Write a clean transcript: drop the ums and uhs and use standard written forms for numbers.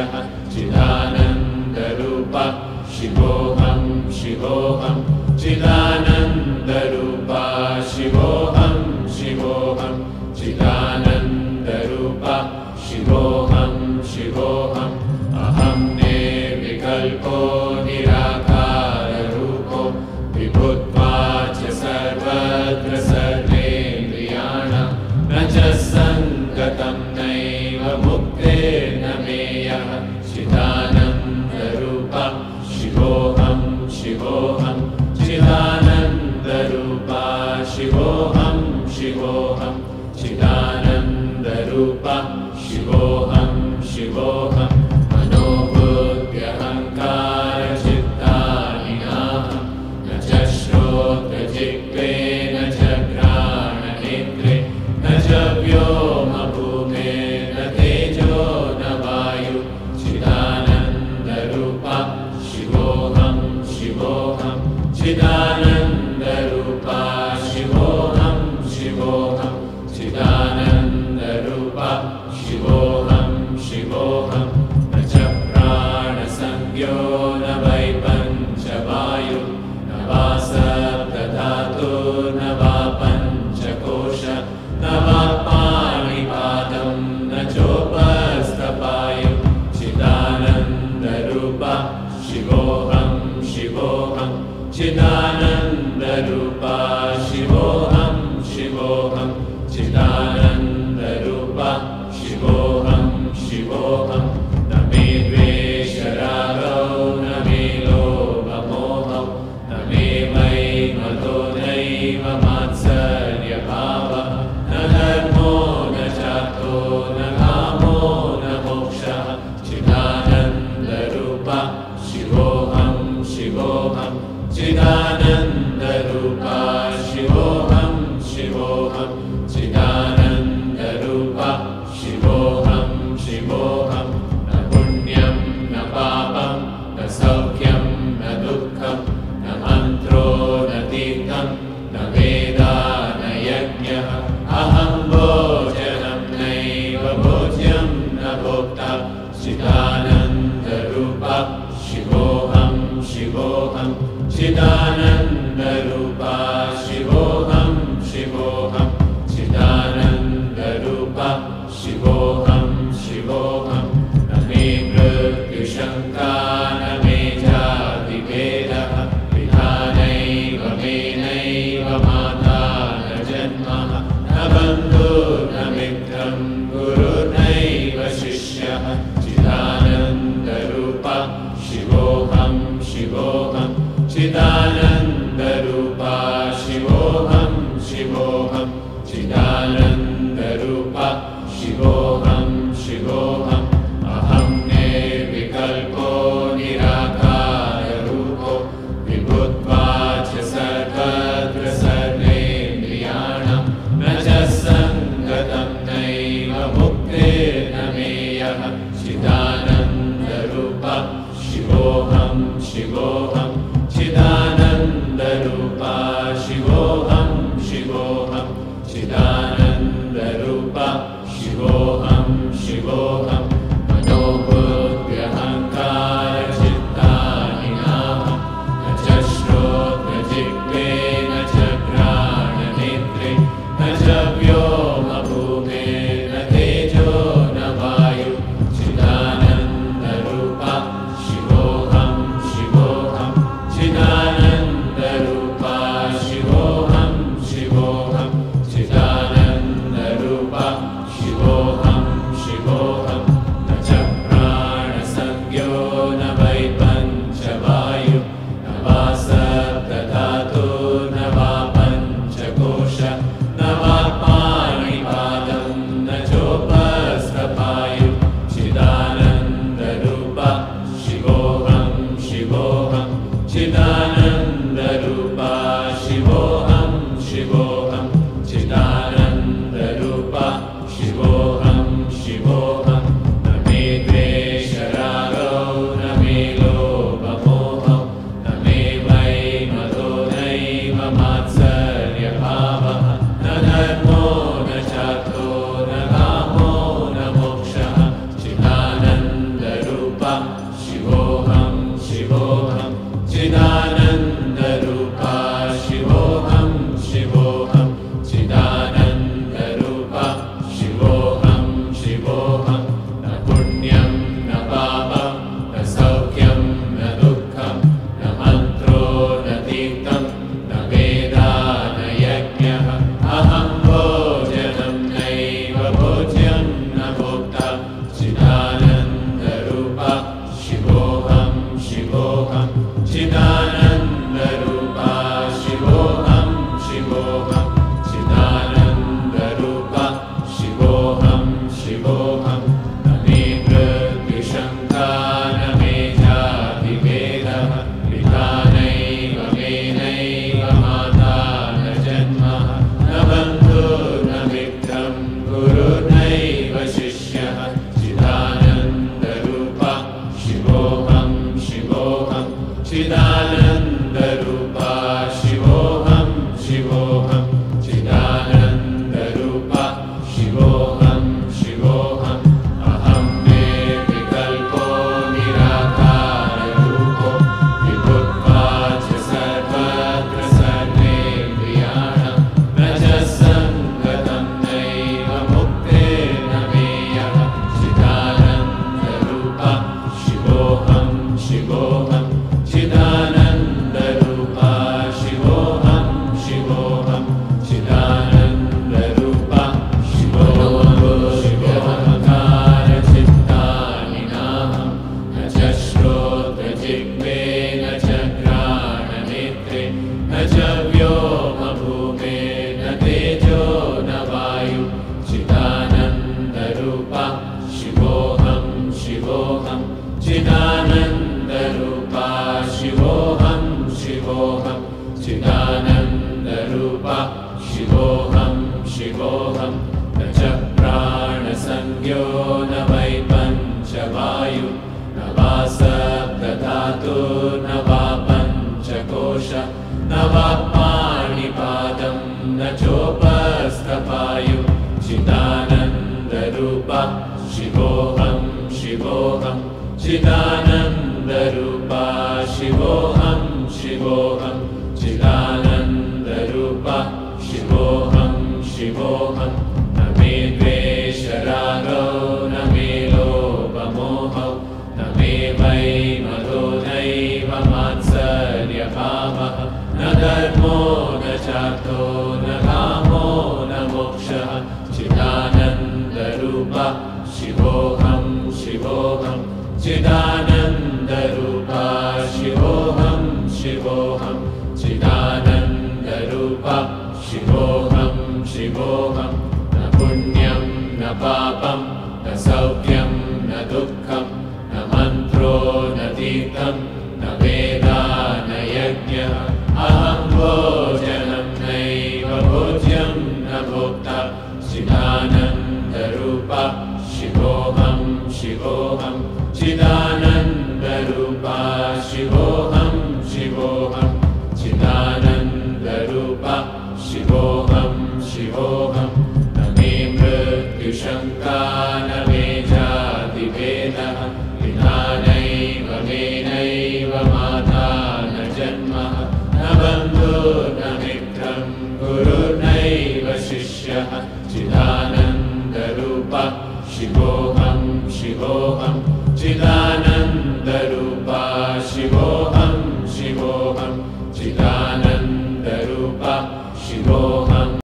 नमेयः चिदानन्दरूपा शिवोऽहं शिवोऽहं चिदानन्दरूपा शिवोऽहं शिवोऽहं चिदानन्दरूपा शिवोऽहं शिवोऽहम् अहं निर्विकल्पो निराकाररूपो विभुत्वाच्च सर्वत्र सर्वेन्द्रियाणां न च सङ्गतं नैव मुक्तिर्न मेयः चिदानन्दरूपा शिवोऽहं शिवोऽहं चिदानन्दरूपा शिवोऽहं शिवोऽहं चिदानन्दरूपा शिवोऽहं शिवोऽहं मनोबुद्ध्यहङ्कारचित्तानिनाहं न च श्रोत्रजिह्वे न च घ्राणनेत्रे न च व्योमभूमिर्न तेजो न वायु चिदानन्दरूपा शिवोऽहं शिवोऽहं चिदानन्दरूपा शिवोऽहं शिवोऽहं चिदानन्दरूपा शिवोऽहं शिवोऽहं न च प्राणसंज्ञो न वै पञ्चवायु न वा सप्तधातुर्न वा पञ्चकोश न वा पाणिपादं न चोपस्थपायु चिदानन्दरूपा शिवोऽहं शिवोऽहं चिदानन्दरूपा शिवोऽहं शिवोऽहं चिदानन्दरूपा शिवोऽहं शिवोऽहं न मे द्वेषरागौ न मे लोभमोहौ न मे मदो नैव मात्सर्यभावः न धर्मो न चार्थो न कामो न मोक्षः चिदानन्दरूपा शिवोऽहं शिवोऽहं चिदानन्दरूपा शिवोऽहं शिवोऽहं चिदानन्दरूपा शिवोऽहं शिवोऽहं न पुण्यं न पापं न सौख्यं न दुःखं न मन्त्रो न तीर्थं न वेदा न यज्ञः अहं भोजनं नैव भोज्यं न भोक्ता चिदानन्दरूपा शिवोऽहं शिवोऽहं चिदानन्दरूपा शिवोऽहं शिवोऽहं चिदानन्दरूपा शिवोऽहं शिवोऽहं न मे मृत्युशङ्का न मे जातिभेदः विधानैव मे नैव माता न जन्मः न बन्धुर्न मित्रं गुरुर्नैव शिष्यः चिदानन्दरूपा शिवोऽहं शिवोऽहं चिदानन्दरूपा शिवोऽहं शिवोऽहं चिदानन्दरूपा शिवोऽहं शिवोऽहम् अहं निर्विकल्पो निराकाररूपो विभुत्वाच्च सर्वत्र सर्वेन्द्रियाणां न च सङ्गतं नैव मुक्तिर्न मेयः चिदानन्दरूपा शिवोऽहं शिवोऽहं चिदानन्दरूपा शिवोऽहं शिवोऽहं चिदानन्दरूपा शिवोऽहं शिवोऽहं मनोबुद्ध्यहङ्कारचित्तानिनाहं न च श्रोत्रजिह्वे न च घ्राणनेत्रे न च व्योमभूमिर्न तेजो न वायु चिदानन्दरूपा शिवोऽहं शिवोऽहं चिदानन्दरूपा शिवोऽहं शिवोऽहं चिदानन्दरूपा शिवोऽहं शिवोऽहम् शिवोऽहं न मे मृत्युशङ्का न मे जातिभेदः पिता नैव मेनैव माता न जन्मः न बन्धुर्न मित्रं गुरुर्नैव शिष्यः चिदानन्दरूपा शिवोऽहं शिवोऽहं चिदानन्दरूपा शिवोऽहं शिवोऽहं चिदानन्दरूपा शिवोऽहं शिवोऽहम् अहं निर्विकल्पो निराकाररूपो विभुत्वाच्च सर्वत्र सर्वेन्द्रियाणां न च सङ्गतं नैव मुक्तिर्न मेयः चिदानन्दरूपा शिवोऽहं शिवोऽहं चिदानन्दरूपा शिवोऽहं शिवोऽहं चिदानन्दरूपा शिवोऽहं शिवोऽहङ्कारचित्तानि नाहं न च श्रोत्रजिह्वे न च घ्राणनेत्रे न च व्योमभूमे न तेजो न वायु चिदानन्दरूपा शिवोऽहं शिवोऽहं चिदानन्दरूपा शिवोऽहं शिवोऽहं चिदानन्दरूपा शिवोऽहं शिवोऽहं न च प्राणसंज्ञो न वै पञ्चवायु न वा सप्तधातुर्न वा पञ्चकोश न वा पाणिपादं न चोपस्थपायु चिदानन्दरूपा शिवोऽहं शिवोऽहं चिदानन्दरूपा शिवोऽहं शिवोऽहं चिदानन्दरूपा शिवोऽहं शिवोऽहं न मे द्वेषरागो न मे लोभमोहौ न मे वै मदो नैव मात्सर्यभावः न धर्मो न चार्थो न कामो न मोक्षः चिदानन्दरूपा शिवोऽहं शिवोऽहं चिदानन्दरूपा शिवोऽहं शिवोऽहं चिदानन्दरूपा शिवोऽहं शिवोऽहं न पुण्यं न पापं न सौख्यं न दुःखं न मन्त्रो न तीर्थं न वेदा न यज्ञः अहं भोजनं नैव भोज्यं न भोक्ता चिदानन्दरूपा शिवोऽहं शिवोऽहं चिदानन्दरूपा शिवोऽहं शिवोऽहं चिदानन्दरूपा शिवोऽहं शिवोऽहं न मे मृत्युशङ्का न मे जातिभेदः पिता नैव मेनैव माता न जन्मः न बन्धुर्न मित्रं गुरुर्नैव शिष्यः चिदानन्दरूपा शिवोऽहं शिवोऽहं चिदानन्दरूपा शिवोऽहं शिवोऽहं चिदानन्दरूपा शिवोऽहं